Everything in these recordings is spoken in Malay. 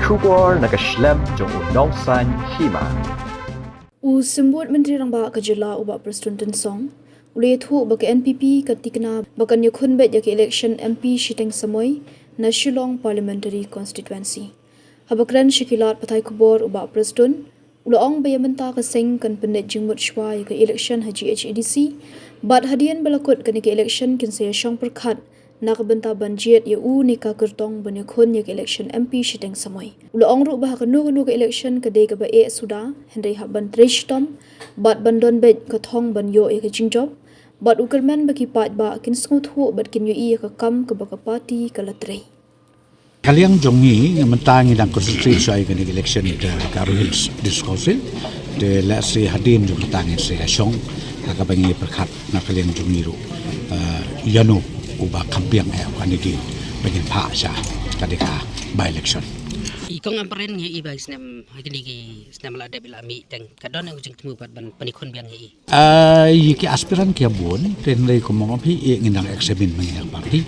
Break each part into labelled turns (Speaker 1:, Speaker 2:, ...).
Speaker 1: Shubor nakashlem jong unong san hima.
Speaker 2: Sembut Menteri Rangba Kajela ubak Preston Song, ule thu baka NPP katikna baka nyukhun bet yaki election MP Shiteng Samoy na Shillong Parliamentary Constituency. Habakran Shikilat Patai Kubor ubak Preston, ulaong bayamenta kaseng kan pendet jingmut shwa yaki election haji HEDC, bat hadian balakut kan yaki election kinsaya syong perkhat na kabenta banjit ya nika kertong banyukhun yaki election MP Shiteng Samoy. Ulaong ru bah kanu ke election kadai ka ba suda Henry Haban Trishtom bat bandon bet kathong banyo yaki jingjob bat ukerman baki pat ba kin sngut hu bat kin yui ka kam ka baka party kalatrei.
Speaker 3: Kaliang jongi yang mentangi dan konstitusi soal election ke Karo Hills Council de lasi hadim jong mentangi se syong ka bangi perkhat na kaliang jongi ru yano uba kampiang kanidi bagi pa sya kadika by election
Speaker 4: ikong amperen ngi iba snem hagini snem la de bilami teng kadon ang jing temu pat ban panikon biang ngi
Speaker 3: yiki aspiran kia bon ten lay komong pi ngindang eksamen menginang parti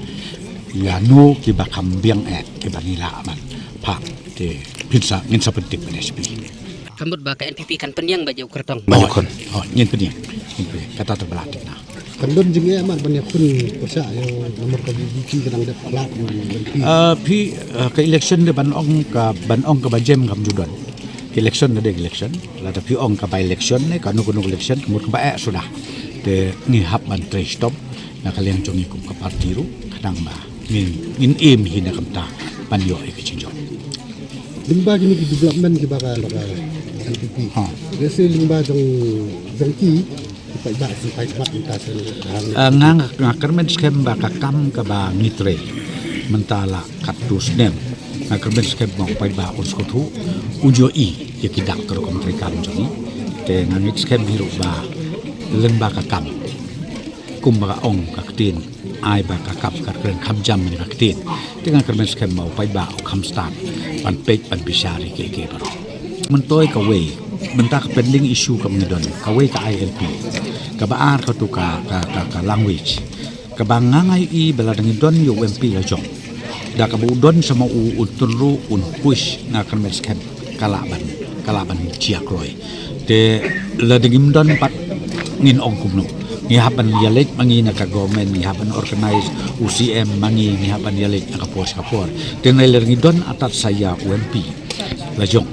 Speaker 3: yano ki ba kambiang ki banila aman pa te pinsa ngin sapentik PSP
Speaker 4: kambut ba ka NPP kan penyang ba jau kertong
Speaker 3: banyakon ngin penyang kata terbelatik na
Speaker 5: Kandun juga amat banyak pun pasal yang nomor KBBP kadang dapat pelat
Speaker 3: pi ke election de banong ke bajem kam judon election de election la tapi ong ka by election ne kanu election kemur ka sudah de ni hab ban stop na kalian jongi kum ka parti ru kadang ba min aim hina kamta panyo e ke chinjo
Speaker 5: limba gini di development ki bakal NPP rese limba jongki Pak Iba sampai tempat kita
Speaker 3: kermen skem ba kakam ka ba ngitre mentala katus nem kermen skem mo pa ba uskotu ujo i yakidak ter kontri kam joni te ngit skem biru ba lemba kakam kumba ong kaktin ai ba kakap karen kam jam ni kaktin dengan kermen skem mo pa ba kam start pan page pan bisari ke baro mentoy ka way mentak pending issue kam ngidon ka way ka ILP kabaar ka tu ka language kabangangai i bala dengan don yo MP la jong da ka budon sama uturu un push na kan meskem kalaban ciakroy te la dengim don pat ngin ong kumno ni haban yalet mangi na ka government ni haban organize UCM mangi ni haban yalet na kapor te ngai don atat saya UMP la jong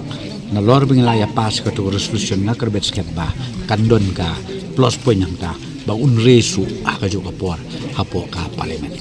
Speaker 3: na lor bingilaya pas ka tu resolution na kerbet sket ba kandon ka plus point yang ta ba unresu aka juga por hapo ka parliament